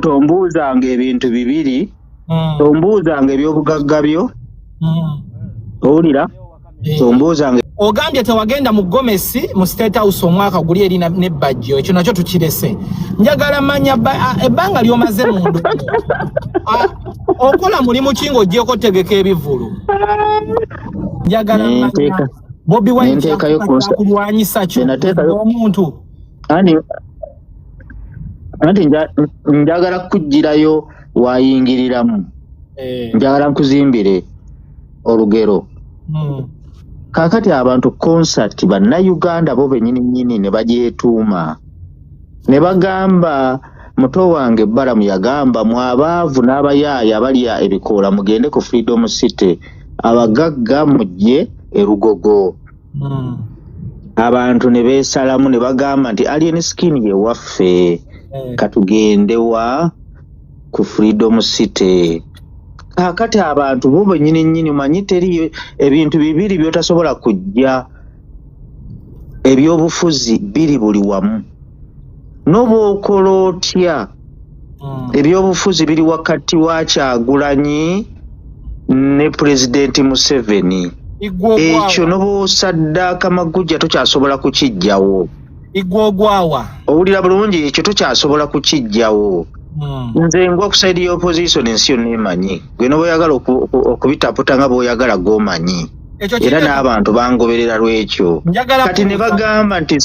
tombuuzanga ebintu bibiri tombuuzanga ebyobugagga byo owulira tombuuzanga ogambye tewagenda mu Gomesi mu State House omwaka guli eri ne bajjo ekyo nakyo tukirese njagala manya ebbanga lyomaze mundu okola mulimu kingo ojjeko tegeka ebivulu njagala manya Bobby Wine kulwanyisa kyo omuntu anti njagala kujjirayo wayingiriramu njagala nkuzimbire olugero kakati abantu concert bannayuganda bo bennyini ne bagyetuuma ne bagamba muto wange Balamu yagamba mwabaavu n'abayaaya abalya ebikoola mugende ku Freedom City abagagga mujje erugogo abantu ne beesalamu ne bagamba nti alien skin ye waffe katugende wa ku Freedom City kakati abantu bo bennyini manyi teri ebintu bibiri byotasobola kujja ebyobufuzi biri buli wamu n'obwokola otya ebyobufuzi biri wakati wa Kyagulanyi ne President Museveni ekyo n'obwosaddaaka Magujja tokyasobola kukijjawo igwogwawa owulira bulungi ekyo tokyasobola kukijjawo nze ngwa ku side y'opposition ensi yonna emanyi gwe n'oboyagala okubitaputa nga bw'oyagala gw'omanyi era n'abantu bangoberera lwekyo kati ne bagamba nti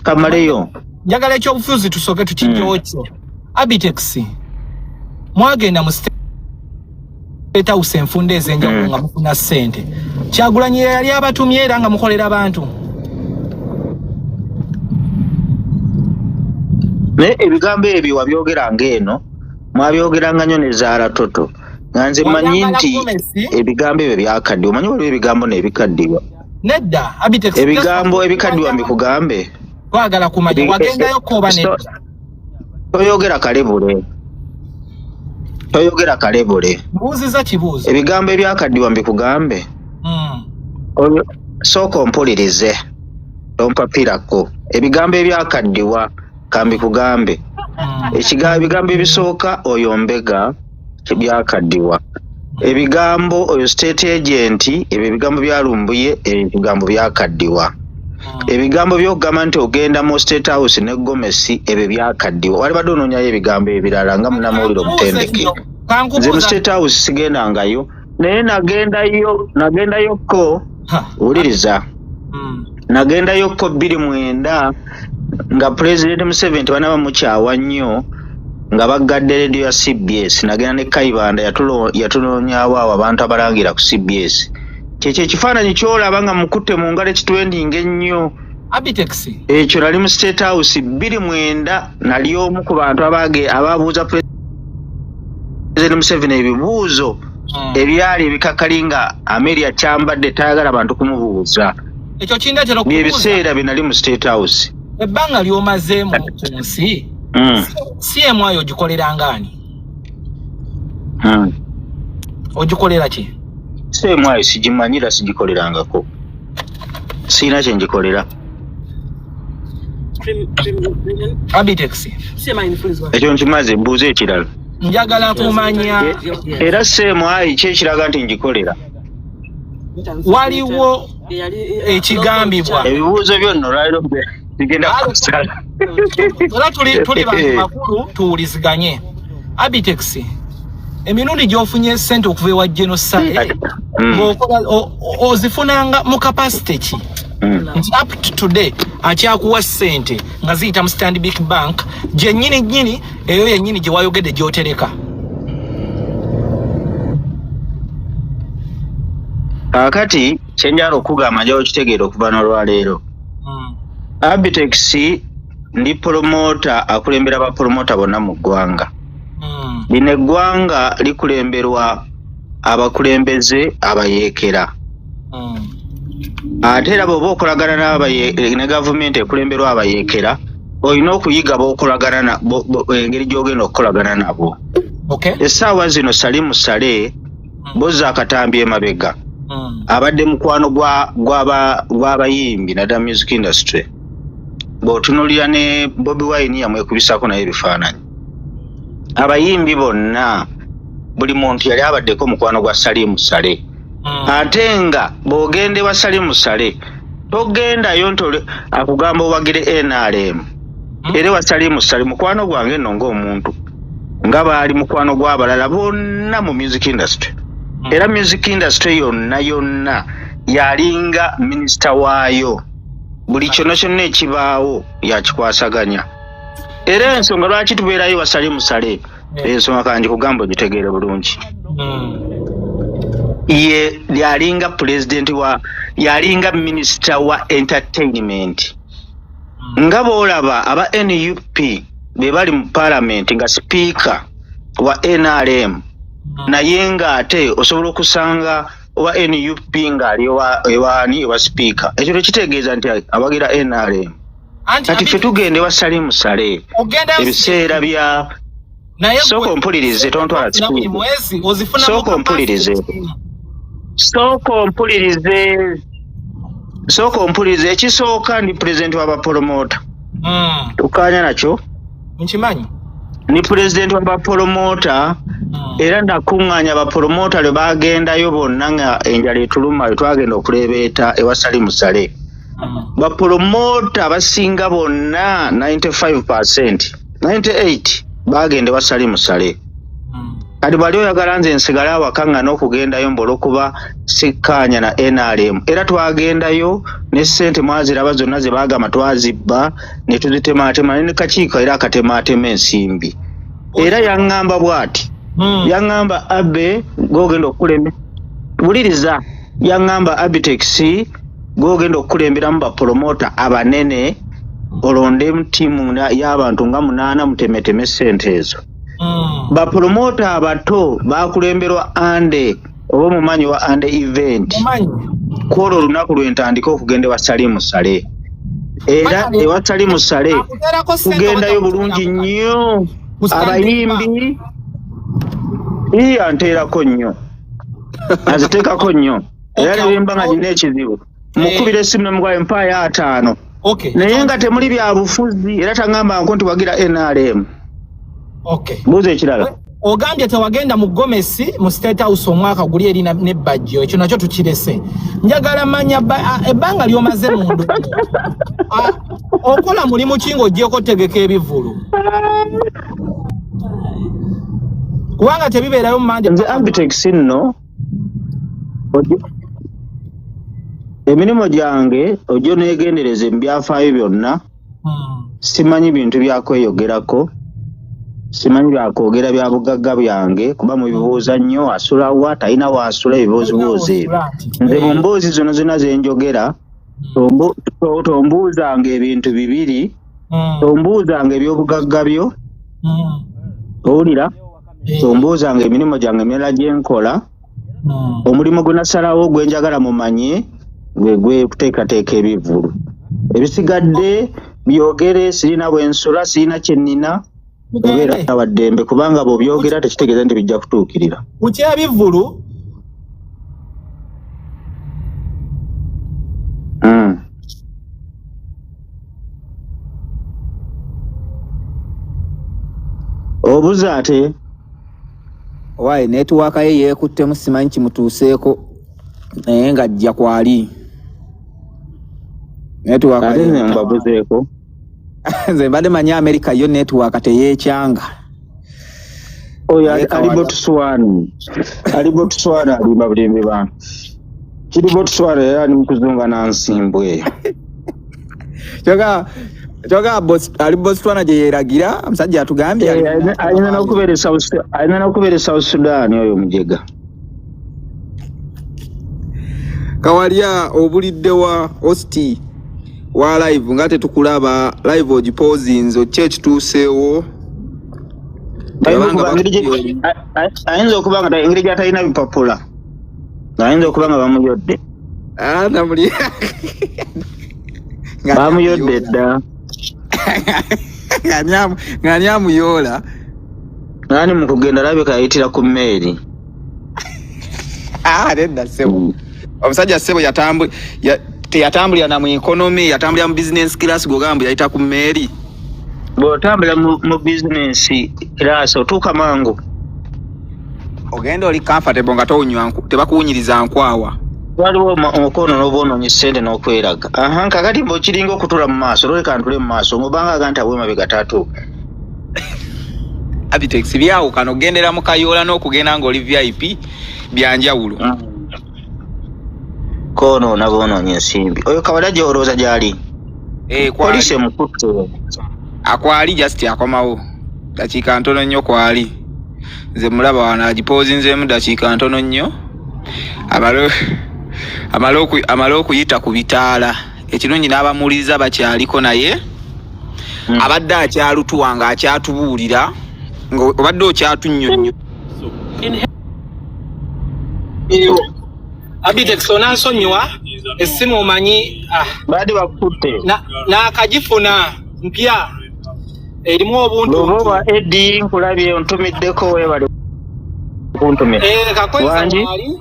kamaleyo njagala ekyobufuzi tusooke tukijjawo kyo Abtex mwagenda mu State House enfunda ez'enjawulo nga mufuna ssente Kyagulanyi yali abatumye era nga mukolera abantu ebigambo ebyo wabyogeranga eno mwabyogeranga nnyo ne Zaala Toto nga nze manyi nti ebigambo ebyo byakaddiwa omanyi waliwo ebigambo n'ebikaddiwa nedda Abtex ebigambo ebikaddiwa mbikugambe twagala kumanya wagendayo kooba nedda toyogera kale bule mbuuziza kibuuzo ebigambo ebyakaddiwa mbikugambe sooka ompulirize tompapirako ebigambo ebyakaddiwa kambi kugambe ebigambo ebisooka oyo Mbega byakaddiwa ebigambo oyo state agent ebyo ebigambo byalumbuye ebigambo byakaddiwa ebigambo by'okugamba nti ogenda mu State House ne Gomesi ebyo byakaddiwa wali badde onoonyayo ebigambo ebirala nga munnamawulire omutendeke nze mu State House sigendangayo naye nagendayokko wuliriza nagendayokko 29 nga President Museveni banaba mukyawa nnyo nga bagadde radio ya CBS nagenda ne Kaibanda yatunoonyaawo awo abantu abalangira ku CBS kyekyo ekifaananyi kyolaba nga mukutte mu ngalo ekitwendinga ennyo Abtex ekyo nali mu State House 29 nali omu ku bantu ababuuza President Museveni ebibuuzo ebyali ebikakali nga Amelia kyambadde tayagala abantu kumubuuza ekyo kindeetera okubuuza ebiseera bye nali mu State House ebbanga lyomazeemu ku nsi si emu ayo ogikolera ngaani ogikolera ki si emu ayo sigimanyira sigikolerangako siina kye ngikolera Abtex ekyo nkimaze mbuuze ekirala njagala kumanya era si emu ayo kyekiraga nti ngikolera waliwo ekigambibwa ebibuuzo byonna olwaliro bigenda kusala era tuli bantu bakulu tuwuliziganye Abtex emirundi gy'ofunye ssente okuva ewa genocide ozifunanga mu capacity ki up to today akyakuwa ssente nga ziyita mu Stanbic Bank gye nnyini eyo yennyini gye wayogedde gy'otereka kakati kyenjala okugamba njawo kitegeera okuva n'olwaleero Abtex ndi promota akulembera abapromota bonna mu ggwanga lino eggwanga likulemberwa abakulembeze abayeekera ate era bw'oba okolagana ne gavumenti ekulemberwa abayeekera olina okuyiga b'okolagana engeri gy'ogenda okukolagana nabo essaawa zino sali musale bozza akatambi emabega abadde mukwano gw'abayimbi naddala music industry bw'otunuulira ne Bobi Wine yamwekubisako naye ebifaananyi. Abayimbi bonna buli muntu yali abaddeko mukwano gwa Salimu Sale. Ate nga bw'ogenda ewa Salimu Sale togendayo akugamba owagire NRM. Era ewa Salimu Sale mukwano gwange nno ng'omuntu nga baali mukwano gw'abalala bonna mu music industry. Era music industry yonna yalinga minisita waayo. Buli kyonna ekibaawo yakikwasaganya. Era ensonga lwaki tubeerayo wa Salimu Sale ensonga kanji kugamba ogitegeere bulungi. Ye yalinga president yalinga minister wa entertainment. Nga boolaba aba NUP be bali mu parliament nga speaker wa NRM naye nga ate osobola okusanga owa NUP ng'ali ewa speaker. Ekyo tekitegeeza nti abagira NRM. Kati ffe tugende wa Salimu Sale ebiseera bya soko mpulirize tontwala kikulu. Soko mpulirize ekisooka ndi president wa bapromota. Tukanya nakyo nkimanyi ni president wa bapromota. Era ndakuŋŋaanya bapromota lwe bagendayo bonna nga enjala etuluma twagenda okulebeeta ewa Salimu Sale. Bapromota abasinga bonna 95% 98 bagenda ewa Salimu Sale. Kati bali oyagala nze nsigale awaka nga n'okugendayo mbolokuba sikkaanya na NRM. Era twagendayo ne ssente mwaziraba zonna ze baagamba twazibba ne tuzitemaatema ne kakiiko era akatematema ensimbi. Era yaŋŋamba bw'ati. Yaŋŋamba Abe gogenda okukulembera. Buliriza yaŋŋamba Abtex gogenda okukulemberamu bapromota abanene olonde tiimu y'abantu nga 8 mutemeteme ssente ezo. Bapromota abato bakulemberwa Ande oba omumanyi wa Ande event. Kwolwo olunaku lwentandika okugenda ewa Salimu Sale. Era ewa Salimu Sale kugendayo bulungi nnyo. Abayimbi anteerako nnyo aziteekako nnyo. Era nebimba nga gina ekizibu mukubira essimu nemugwayo empaya 5 naye nga temuli bya bufuzi. Era taŋŋamba nko nti wagira NRM. Buuza ekirala. Ogambye tewagenda mu Gomesi mu State House omwaka guli eri ne bajjo. Ekyo nakyo tukirese. Njagala manya ebbanga lyomaze mundu. Okola mulimu ki ng'oggyeko tegeka ebivulu? Kubanga tebibeerayo mu mande. Nze Abtex nno emirimu gyange ojjo neegendereze mu byafaayo byonna. Simanyi bintu byakweyogerako. Simanyi byakwogera bya bugagga byange kuba mu bibuuza nnyo asula wa talina waasula ebibuuzibuuzi ebyo. Nze mu mboozi zino zonna ze njogera tombuuzanga ebintu bibiri. Tombuuzanga ebyobugagga byo. Owulira? Tombuuzanga emirimu gyange emirala gye nkola. Omulimu gwe nasalawo gwe njagala mumanye gwe kuteekateeka ebivulu. Ebisigadde byogere sirina bwensula sirina kyennina. Obeera waddembe kubanga bw'obyogera tekitegeeza nti bijja kutuukirira. Kukya bivulu? Obuza ate Wayi netiwaaka ye yeekuttemu simanyi kimutuuseeko naye nga ajja kwali. Netiwaaka ye mbabuzeeko. Nze mbadde manyi Amerika yo netiwaaka teyeekyanga. Oyo ali Botswana. Ali Botswana alimba bulimbi bantu. Kiri Botswana era ali mu kuzunga na nsimbu eyo. Choga ali Botswana gye yeeragira omusajja atugambye alina n'okubeera South Sudan oyo omujega. Kawalya obulidde wa hosti wa live nga tetukulaba live ogipozinzo kye kituuseewo. Ayinza okuba nga engeri gy'atalina bipapula. Ayinza okuba nga bamuyodde. Bamuyodde dda. Ng'ani amuyoola. Ng'ani mu kugenda alabika ayitira ku mmeeri. Nedda ssebo. Omusajja ssebo teyatambulira na mu economy, yatambulira mu business class gogamba yayita ku mmeri. Bw'otambula mu business class otuuka mangu. Ogenda oli comfortable nga towunywa tebakuwunyiriza nkwawa. Waliwo omukono n'obwonoonyi ssente n'okweraga. Kakati mb'okiringa okutula mu maaso loleka ntule mu maaso ng'obanga aganta bwe mabega tatu. Abtex byawukana ogendera mu kayoola n'okugenda ng'oli VIP byanjawulo. Kono naboonoonyi ensimbi. Oyo Kawalya olowooza gy'ali? Poliisi emukutte. Akwali just akomawo. Dakiika ntono nnyo kwali. Nze mulaba wano agipoozinzeemu dakiika ntono nnyo. Amala okuyita ku bitaala. Ekirungi n'abamuwuliriza bakyaliko naye abadde akyalutuwa nga akyatubuulira ng'obadde okyatunnyonnyo. Abtex onansonyiwa essimu omanyi baadde bakutte n'akagifuna mpya erimu obuntu loboba Eddie nkulabye ontumiddeko weebale kuntume kakwenza wali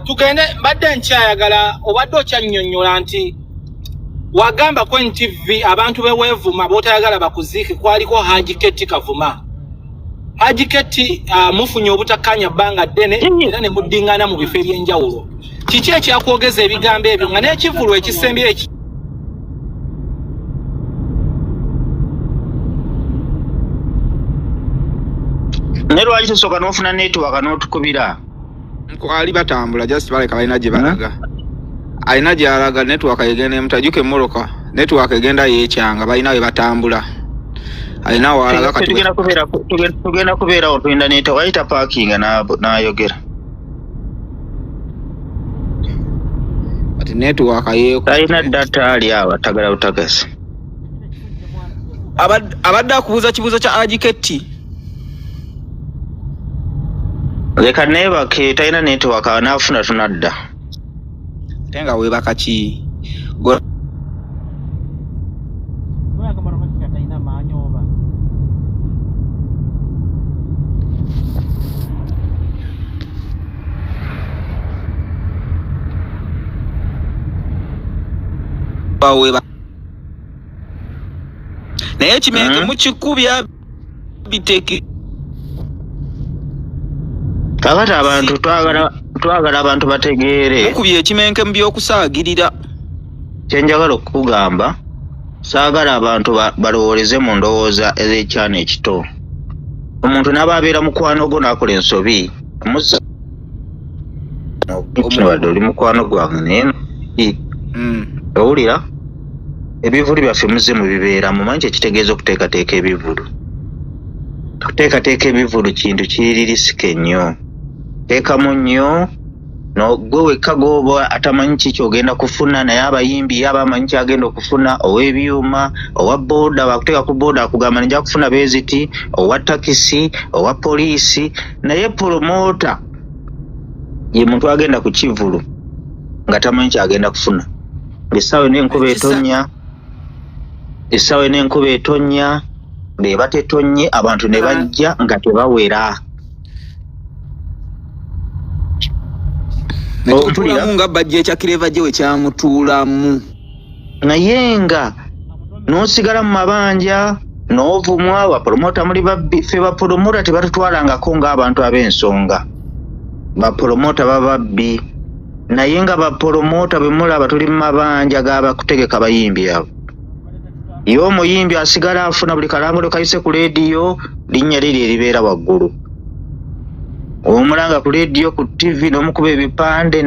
tugende mbadde nkyayagala obadde okyannyonnyola nti wagamba ku NTV abantu beweevuma bootayagala bakuziike kwaliko Haji Keti Kavuma. Haji Keti mufunye obutakkanya bbanga ddene era ne muddingana mu bifo eby'enjawulo. Kiki ekyakwogeza ebigambo ebyo nga n'ekivulu ekisembye eki ne lwaki tusooka n'ofuna network n'otukubira? Kwali batambula just baleka balina gye balaga. Alina gy'alaga network egenda emutajuke mmoloka network egenda yeekyanga balina we batambula. Alina walaga kati tugenda kubeera otuyinda neeta wayita parking n'ayogera. Kati network yeeko. Alina data ali awo atagala butagasi. Abadde akubuuza kibuuzo kya Haji Keti. Leka neebake talina network anaafuna tunadda. Tenga weebaka ki? Naye kimenke mukikubya biteki. Kakati abantu twagala abantu bategeere. Mukubye ekimenke mu by'okusaagirira. Kyenjagala okukugamba saagala abantu balowooleze mu ndowooza ez'ekyana ekito. Omuntu n'aba abeera mukwano gwo n'akola ensobi muzza wadde oli mukwano gwange naye owulira ebivulu byaffe muzze mu bibeera mumanyi kyekitegeeza okuteekateeka ebivulu. Okuteekateeka ebivulu kintu kiri risike nnyo. Teekamu nnyo gwe wekka gw'oba atamanyi kiki ogenda kufuna naye abayimbi abamanyi kyagenda okufuna ow'ebyuma owa booda bakuteeka ku booda akugamba nja kufuna beziti owa takisi owa poliisi naye promota ye muntu agenda ku kivulu nga tamanyi kyagenda kufuna. Essaawa n'enkuba etonnya beba tetonnye abantu ne bajja nga tebawera. Nekutulamu nga bajja ekyakireva gye we kyamutuulamu. Naye nga n'osigala mu mabanja n'ovumwa bapromota muli babbi. Ffe bapromota tebatutwalangako ng'abantu ab'ensonga. Bapromota bababbi. Naye nga bapromota bwe mulaba tuli mu mabanja g'abakutegeka bayimbi abo. Ye omuyimbi asigala afuna buli kalambula kayise ku leediyo linnya liri eribeera waggulu. Omulanga ku leediyo ku TV n'omukuba ebipande